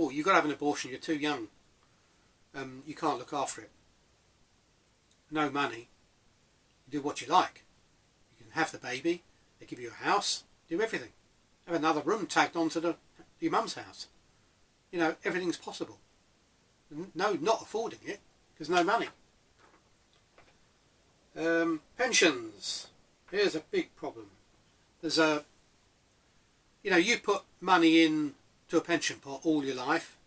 oh, you've got to have an abortion, you're too young, you can't look after it. No money, you do what you like. You can have the baby, they give you a house, do everything. Have another room tagged onto your mum's house. You know, everything's possible. No, not affording it, because no money. Pensions. Here's a big problem. There's a, you know, you put money in to a pension pot all your life.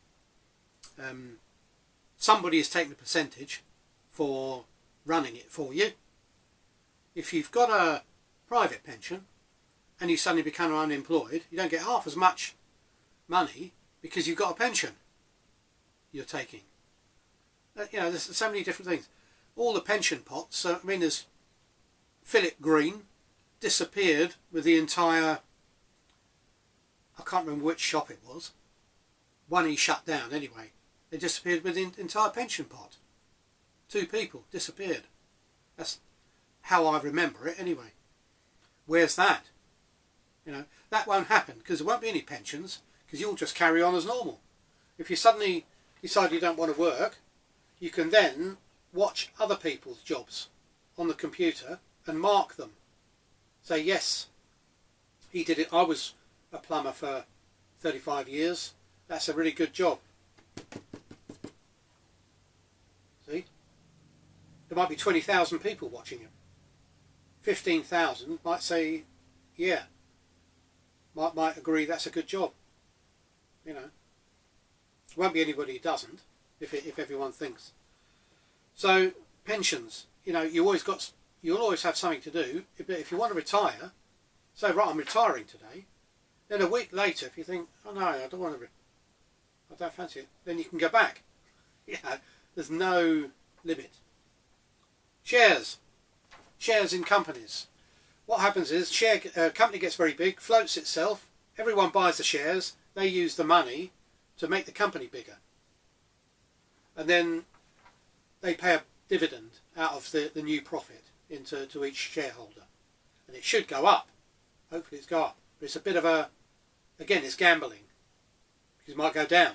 Somebody is taking a percentage for running it for you. If you've got a private pension and you suddenly become unemployed, you don't get half as much money because you've got a pension you're taking. You know, there's so many different things. All the pension pots, I mean, there's Philip Green disappeared with the entire, I can't remember which shop it was, one he shut down anyway. They disappeared with the entire pension pot. 2 people disappeared. That's how I remember it anyway. Where's that? You know, that won't happen because there won't be any pensions, because you'll just carry on as normal. If you suddenly decide you don't want to work, you can then watch other people's jobs on the computer and mark them. Say, yes, he did it. I was a plumber for 35 years. That's a really good job. See? There might be 20,000 people watching him. 15,000 might say, yeah, might agree that's a good job. You know, won't be anybody who doesn't if everyone thinks. So pensions, you know, you'll always have something to do. But if you want to retire, say, right, I'm retiring today. Then a week later, if you think, oh no, I don't want to, I don't fancy it, then you can go back. Yeah, there's no limit. Shares in companies. What happens is, company gets very big, floats itself, everyone buys the shares, they use the money to make the company bigger. And then they pay a dividend out of the new profit to each shareholder. And it should go up. Hopefully it's go up. But it's a bit of a, again, it's gambling. Because it might go down.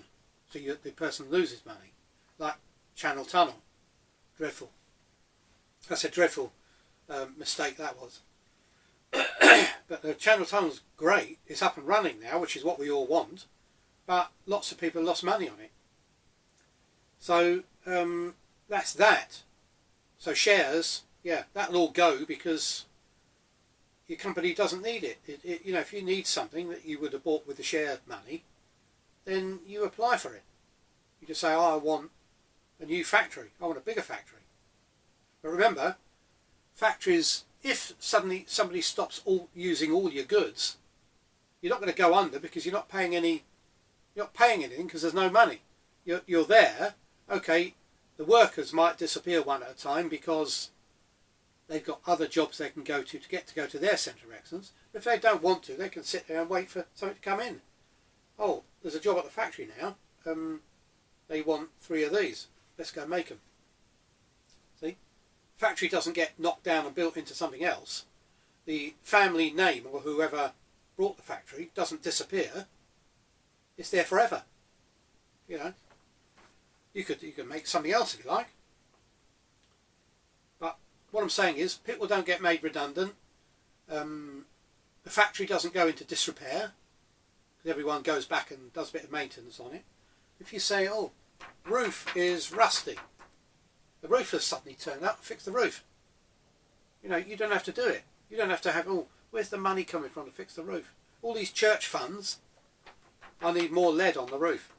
So the person loses money. Like Channel Tunnel. Dreadful. That's a dreadful mistake that was. But the Channel Tunnel's great. It's up and running now, which is what we all want. But lots of people lost money on it. So that's that. So shares, yeah, that'll all go because your company doesn't need it. You know, if you need something that you would have bought with the share money, then you apply for it. You just say, oh, I want a new factory. I want a bigger factory. But remember, factories, if suddenly somebody stops using all your goods, you're not going to go under because you're not paying anything because there's no money. You're there. Okay, the workers might disappear one at a time because they've got other jobs they can go to go to their centre of excellence. But if they don't want to, they can sit there and wait for something to come in. Oh, there's a job at the factory now. They want 3 of these. Let's go make them. See? Factory doesn't get knocked down and built into something else. The family name or whoever brought the factory doesn't disappear. It's there forever. You know. You could make something else if you like. But what I'm saying is, people don't get made redundant. The factory doesn't go into disrepair because everyone goes back and does a bit of maintenance on it. If you say, oh, roof is rusty, the roofer suddenly turned up and fixed the roof. You know, you don't have to do it. You don't have to have, oh, where's the money coming from to fix the roof? All these church funds, I need more lead on the roof.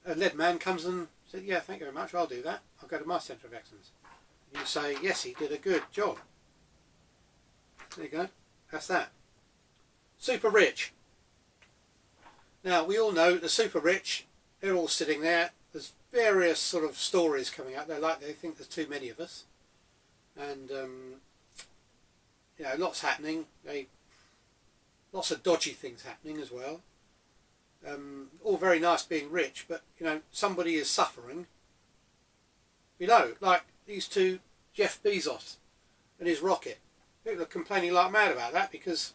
A lead man comes and said, yeah, thank you very much, I'll do that. I'll go to my centre of excellence. And you say, yes, he did a good job. There you go. That's that. Super rich. Now, we all know the super rich, they're all sitting there. There's various sort of stories coming out. They think there's too many of us. And, you know, lots happening. Lots of dodgy things happening as well. All very nice being rich, but you know, somebody is suffering. You know, like these two, Jeff Bezos and his rocket. People are complaining like mad about that because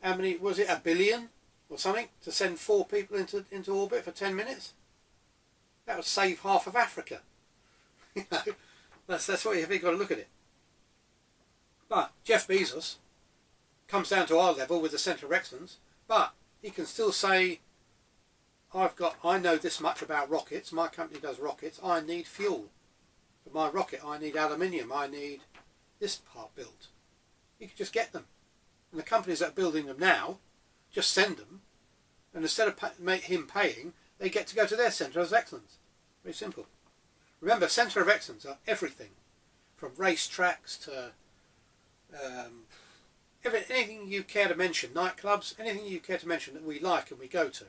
how many was it? $1 billion or something to send 4 people into orbit for 10 minutes. That would save half of Africa. You know, that's what you've got to look at it. But Jeff Bezos comes down to our level with the Centre of Excellence, but he can still say, I know this much about rockets, my company does rockets, I need fuel. For my rocket I need aluminium, I need this part built. He could just get them. And the companies that are building them now, just send them, and instead of him paying, they get to go to their Centre of Excellence. Very simple. Remember, Centre of Excellence are everything, from racetracks to anything you care to mention, nightclubs, anything you care to mention that we like and we go to,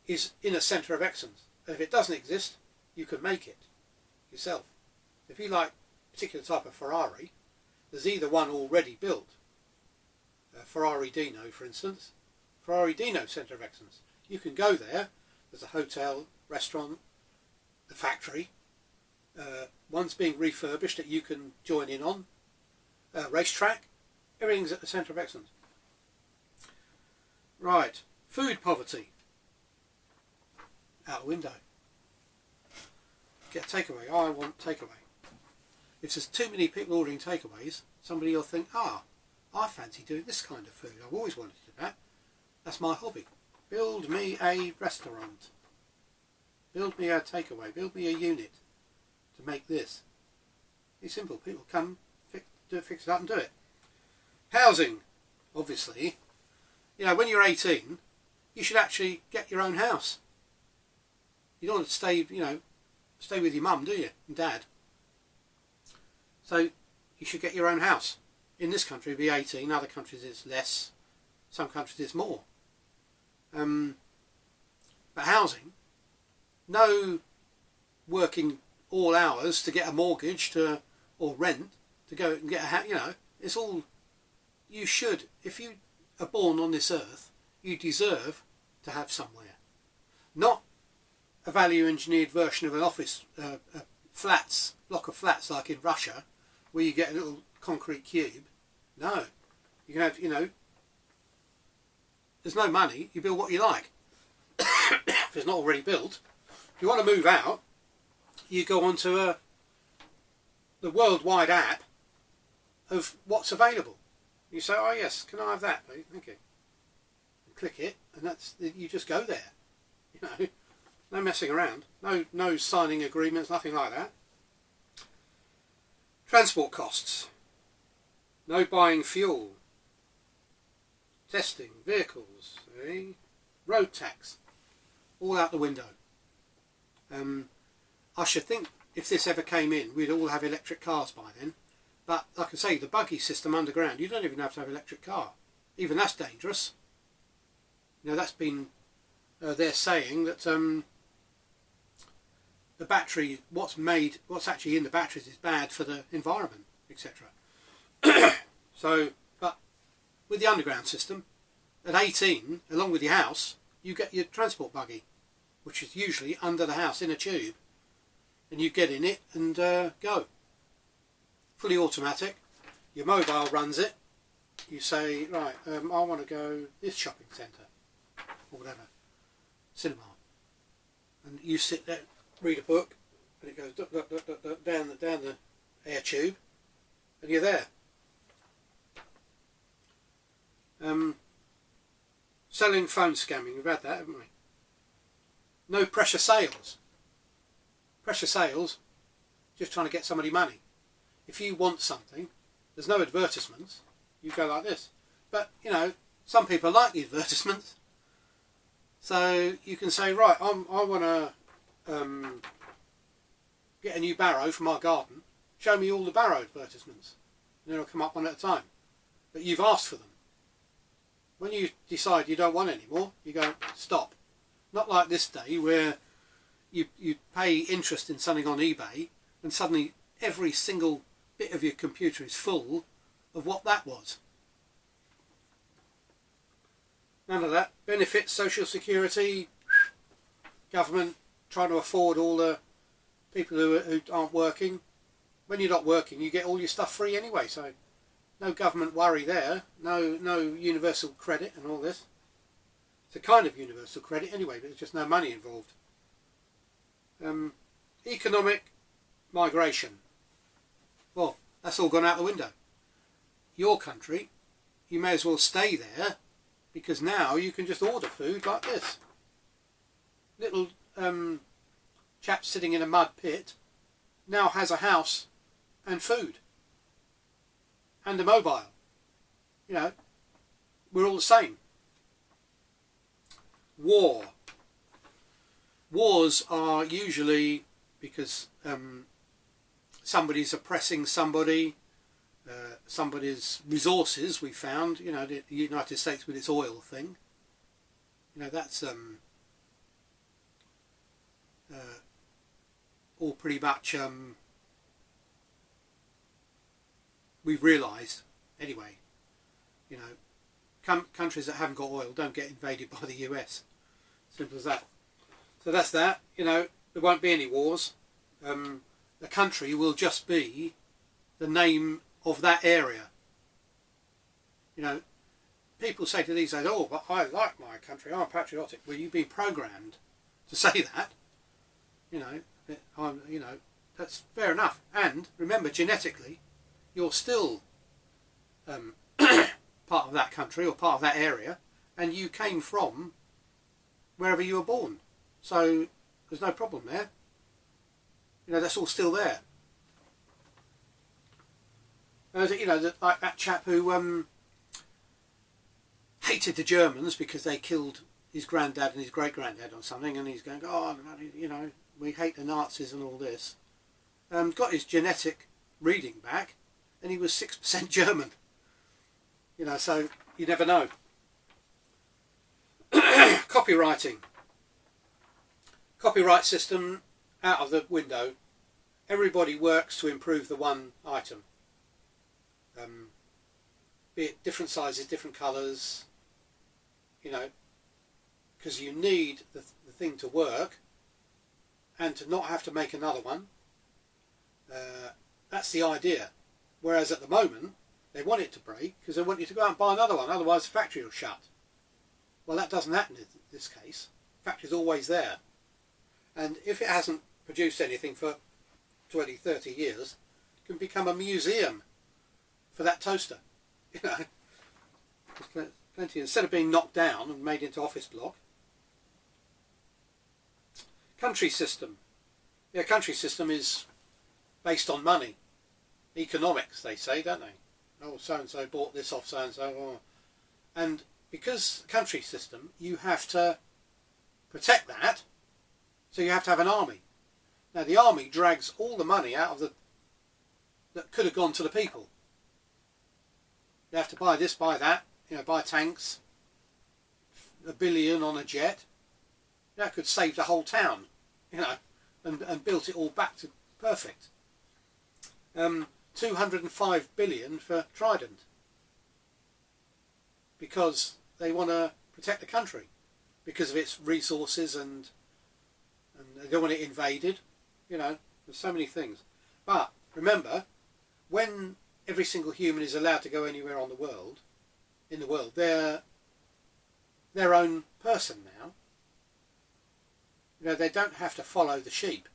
is in a Centre of Excellence. And if it doesn't exist, you can make it yourself. If you like a particular type of Ferrari, there's either one already built, Ferrari Dino for instance, Ferrari Dino Centre of Excellence. You can go there, there's a hotel, restaurant, the factory, one's being refurbished that you can join in on, racetrack, everything's at the Centre of Excellence. Right, food poverty. Out the window. Get a takeaway. I want takeaway. If there's too many people ordering takeaways, somebody will think, I fancy doing this kind of food. I've always wanted to do that. That's my hobby. Build me a restaurant. Build me a takeaway. Build me a unit to make this. It's simple. People come, fix it up and do it. Housing, obviously. You know, when you're 18, you should actually get your own house. You don't want to stay with your mum, do you, and dad? So you should get your own house. In this country, it'd be 18. Other countries, it's less. Some countries, it's more. But housing, no working all hours to get a mortgage or rent to go and get a house. You know, it's all. You should, if you are born on this earth, you deserve to have somewhere, not a value engineered version of an office, block of flats like in Russia, where you get a little concrete cube. No, you can have, there's no money, you build what you like. If it's not already built, if you want to move out, you go onto the worldwide app of what's available. You say, oh yes, can I have that please, thank you. And click it, and you just go there. No messing around, no signing agreements, nothing like that. Transport costs, no buying fuel, testing vehicles, road tax, all out the window. I should think if this ever came in, we'd all have electric cars by then. But like I say, the buggy system underground, you don't even have to have an electric car. Even that's dangerous. That's been they're saying that the battery, what's actually in the batteries is bad for the environment, etc. So, but with the underground system, at 18, along with your house, you get your transport buggy, which is usually under the house in a tube, and you get in it and go. Fully automatic. Your mobile runs it. You say, right, I want to go this shopping centre, or whatever, cinema, and you sit there, read a book, and it goes down the air tube, and you're there. Selling phone scamming, we've had that, haven't we? No pressure sales. Pressure sales, just trying to get somebody money. If you want something, there's no advertisements, you go like this. But, some people like the advertisements. So you can say, right, I want to get a new barrow for my garden. Show me all the barrow advertisements. And then it'll come up one at a time. But you've asked for them. When you decide you don't want any more, you go, stop. Not like this day where you pay interest in something on eBay and suddenly every single bit of your computer is full of what that was. None of that. Benefits, social security, government trying to afford all the people who aren't working. When you're not working, you get all your stuff free anyway, so No government worry there. No universal credit and all this. It's a kind of universal credit anyway, but there's just no money involved. Economic migration. Well, that's all gone out the window. Your country, you may as well stay there, because now you can just order food like this. Little chap sitting in a mud pit now has a house and food and a mobile. You know, we're all the same. War. Wars are usually because somebody's oppressing somebody, somebody's resources. We found, you know, the United States with its oil thing. You know, that's all pretty much we've realised anyway. You know, countries that haven't got oil don't get invaded by the US. Simple as that. So that's that. You know, there won't be any wars. The country will just be the name of that area. You know, people say to these days, "Oh, but I like my country. I'm patriotic." Well, you've been programmed to say that. You know, you know, that's fair enough. And remember, genetically, you're still part of that country or part of that area, and you came from wherever you were born. So there's no problem there. You know, that's all still there. You know, like that chap who hated the Germans because they killed his granddad and his great-granddad or something, and he's going, "Oh, you know, we hate the Nazis and all this." Got his genetic reading back, and he was 6% German. You know, so you never know. Copywriting. Copyright system out of the window. Everybody works to improve the one item. Be it different sizes, different colours, you know, because you need the thing to work and to not have to make another one. That's the idea. Whereas at the moment, they want it to break because they want you to go out and buy another one, otherwise the factory will shut. Well, that doesn't happen in this case. The factory's always there. And if it hasn't produced anything for 20, 30 years, it can become a museum for that toaster. You know, there's plenty. Instead of being knocked down and made into office block. Country system. Yeah, country system is based on money. Economics, they say, don't they? Oh, so-and-so bought this off so-and-so. Oh. And because country system, you have to protect that, so you have to have an army. Now, the army drags all the money out of that could have gone to the people. You have to buy this, buy that, you know, buy tanks, $1 billion on a jet. That could save the whole town, you know, and built it all back to perfect. 205 billion for Trident, because they want to protect the country because of its resources and they don't want it invaded. You know, there's so many things. But remember, when every single human is allowed to go anywhere in the world, they're their own person now. You know, they don't have to follow the sheep.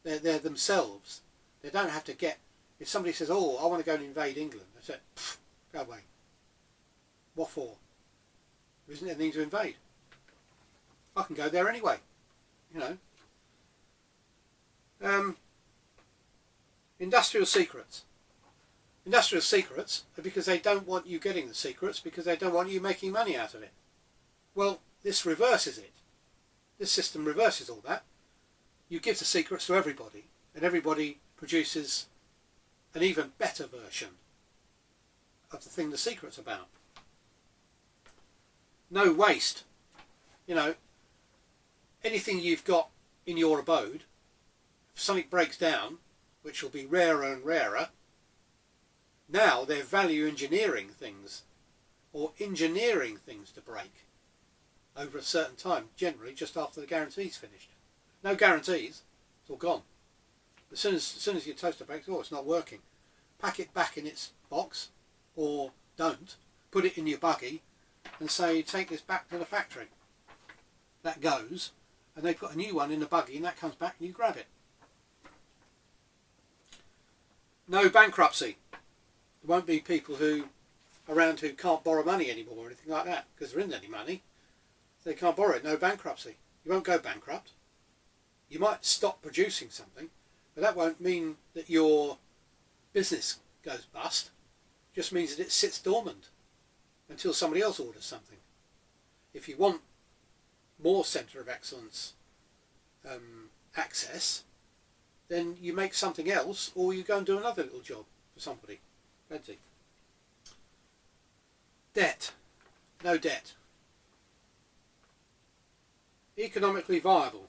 They're themselves. They don't have to get. If somebody says, "Oh, I want to go and invade England," I say, "Go away. What for? There isn't anything to invade. I can go there anyway." You know. Industrial secrets. Industrial secrets are because they don't want you getting the secrets, because they don't want you making money out of it. Well, this reverses it. This system reverses all that. You give the secrets to everybody, and everybody produces an even better version of the thing the secret's about. No waste. You know, anything you've got in your abode, if something breaks down, which will be rarer and rarer, now they're value engineering things, or engineering things to break over a certain time, generally just after the guarantee's finished. No guarantees, it's all gone. As soon as your toaster breaks, oh, it's not working. pack it back in its box, or don't, put it in your buggy and say, take this back to the factory. That goes, and they put a new one in the buggy, and that comes back and you grab it. No bankruptcy. There won't be people around who can't borrow money anymore or anything like that, because there isn't any money. They can't borrow it. No bankruptcy. You won't go bankrupt. You might stop producing something, but that won't mean that your business goes bust. It just means that it sits dormant until somebody else orders something. If you want more centre of excellence access, then you make something else, or you go and do another little job for somebody. Plenty. Debt. No debt. Economically viable.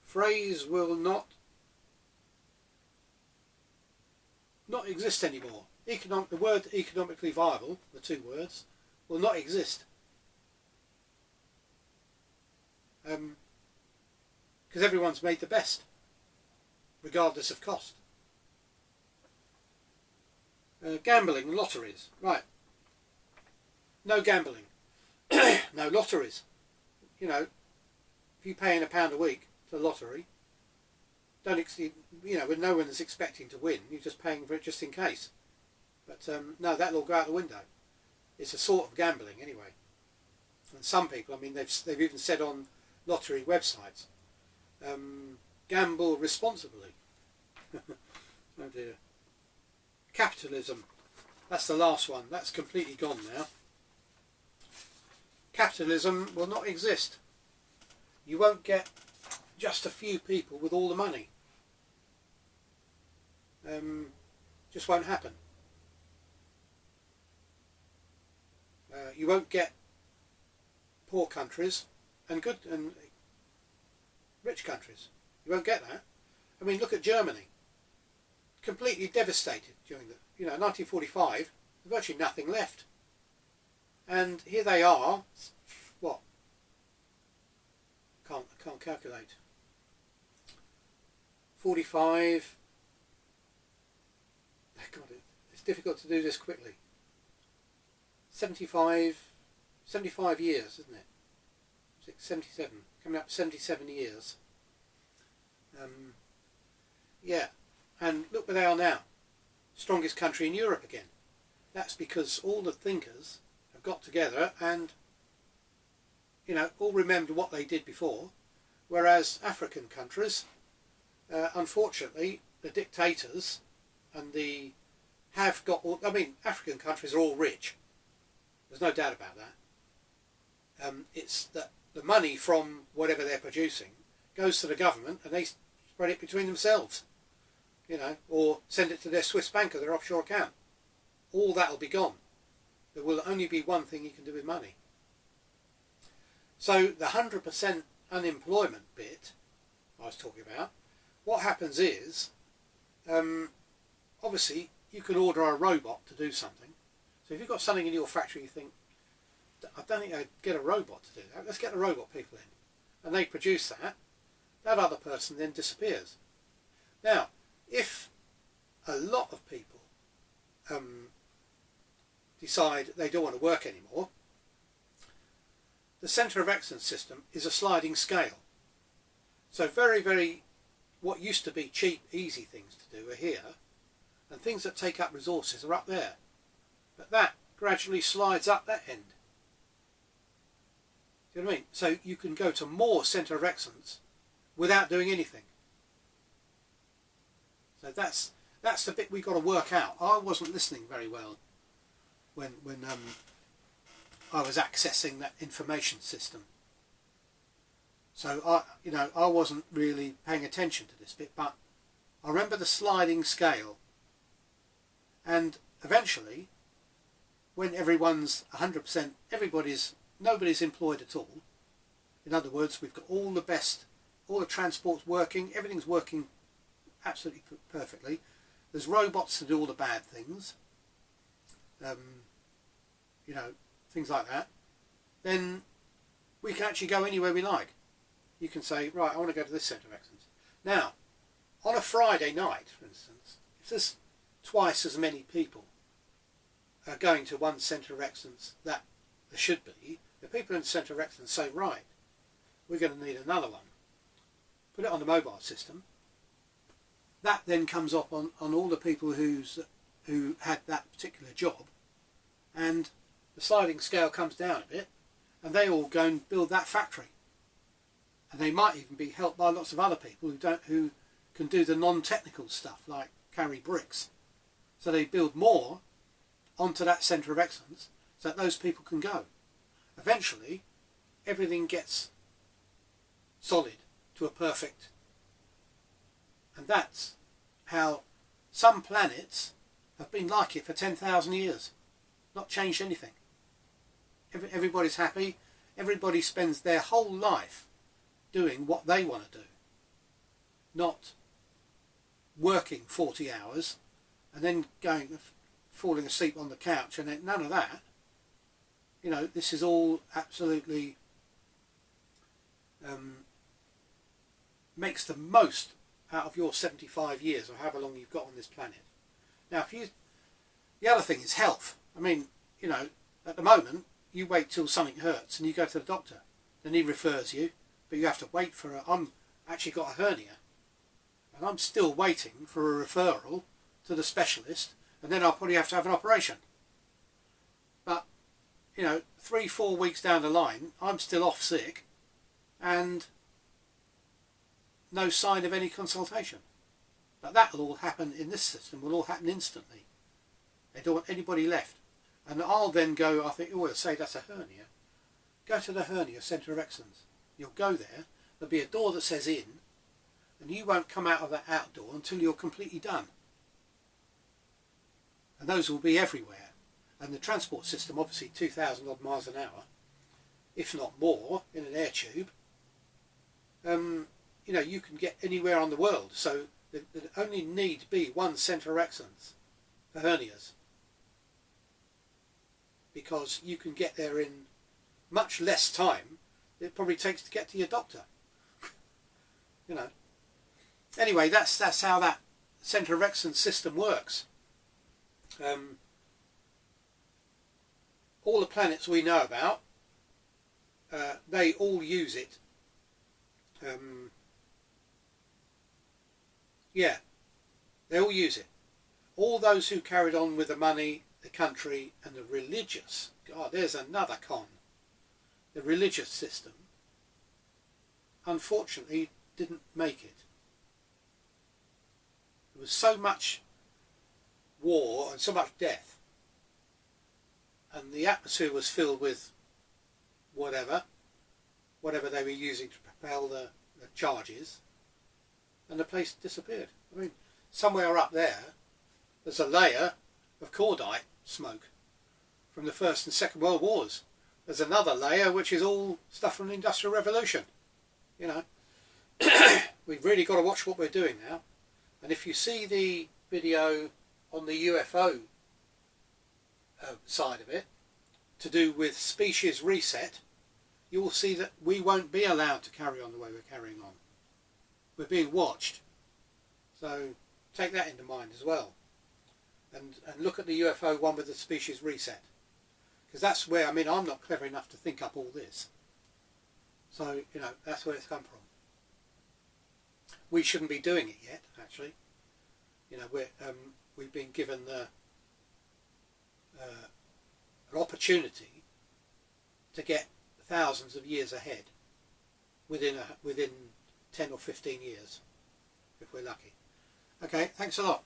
Phrase will not exist anymore. The word economically viable, the two words, will not exist. Because everyone's made the best, regardless of cost. Gambling, lotteries, right. No gambling. No lotteries. You know, if you're paying £1 a week to the lottery, when no one is expecting to win, you're just paying for it just in case. But no, that'll all go out the window. It's a sort of gambling anyway. And some people, I mean, they've even said on lottery websites, gamble responsibly. Oh dear. Capitalism. That's the last one. That's completely gone now. Capitalism will not exist. You won't get just a few people with all the money. Just won't happen. You won't get poor countries and good and rich countries. You won't get that. I mean, look at Germany. Completely devastated during the 1945. Virtually nothing left. And here they are. What? I can't calculate. 45. God, it's difficult to do this quickly. 75 years, isn't it? 77, coming up 77 years. Yeah, and look where they are now. Strongest country in Europe again. That's because all the thinkers have got together and, all remembered what they did before, whereas African countries, unfortunately, the dictators and African countries are all rich. There's no doubt about that. It's that the money from whatever they're producing goes to the government and they spread it between themselves, or send it to their Swiss bank or their offshore account. All that will be gone. There will only be one thing you can do with money. So the 100% unemployment bit I was talking about, what happens is, obviously you can order a robot to do something. So if you've got something in your factory you think, I don't think I'd get a robot to do that, let's get the robot people in. And they produce that, that other person then disappears. Now, if a lot of people decide they don't want to work anymore, the centre of excellence system is a sliding scale. So what used to be cheap, easy things to do are here, and things that take up resources are up there. But that gradually slides up that end. Do you know what I mean? So you can go to more centre of excellence without doing anything. So that's the bit we've got to work out. I wasn't listening very well when I was accessing that information system. So I wasn't really paying attention to this bit, but I remember the sliding scale. And eventually, when everyone's 100%, nobody's employed at all. In other words, we've got all the transport's working, everything's working absolutely perfectly. There's robots to do all the bad things, things like that. Then we can actually go anywhere we like. You can say, right, I want to go to this centre of excellence. Now, on a Friday night, for instance, if there's twice as many people going to one centre of excellence that there should be, the people in the centre of excellence say, right, we're going to need another one. Put it on the mobile system. That then comes up on all the people who had that particular job, and the sliding scale comes down a bit, and they all go and build that factory. And they might even be helped by lots of other people who can do the non-technical stuff, like carry bricks. So they build more onto that centre of excellence so that those people can go. Eventually, everything gets solid to a perfect. And that's how some planets have been like it for 10,000 years. Not changed anything. Everybody's happy. Everybody spends their whole life doing what they want to do. Not working 40 hours and then falling asleep on the couch, and then none of that. You know, this is all absolutely makes the most out of your 75 years or however long you've got on this planet. Now, the other thing is health. I mean, you know, at the moment, you wait till something hurts and you go to the doctor. Then he refers you, but you have to wait for I'm actually got a hernia. And I'm still waiting for a referral to the specialist, and then I'll probably have to have an operation. But, you know, 3-4 weeks down the line, I'm still off sick, and no sign of any consultation. But that'll all happen in this system, will all happen instantly. They don't want anybody left. And I'll then go, I think, oh, they'll say that's a hernia. Go to the hernia centre of excellence. You'll go there, there'll be a door that says in, and you won't come out of that outdoor until you're completely done. And those will be everywhere. And the transport system, obviously 2,000 odd miles an hour, if not more, in an air tube. You know, you can get anywhere on the world. So there only need to be one centre of excellence for hernias, because you can get there in much less time than it probably takes to get to your doctor. You know. Anyway, that's how that centre of excellence system works. All the planets we know about, they all use it. Yeah, they all use it. All those who carried on with the money, the country, and the religious. God, there's another con. The religious system, unfortunately, didn't make it. There was so much war and so much death, and the atmosphere was filled with whatever they were using to propel the charges, and the place disappeared. I mean, somewhere up there's a layer of cordite smoke from the First and Second World Wars. There's another layer which is all stuff from the Industrial Revolution. You know, we've really got to watch what we're doing now. And if you see the video on the UFO side of it, to do with species reset, you will see that we won't be allowed to carry on the way we're carrying on. We're being watched. So take that into mind as well. And look at the UFO one with the species reset. Because that's where, I mean, I'm not clever enough to think up all this. So, you know, that's where it's come from. We shouldn't be doing it yet, actually. You know, we've been given an opportunity to get thousands of years ahead within 10 or 15 years, if we're lucky. Okay, thanks a lot.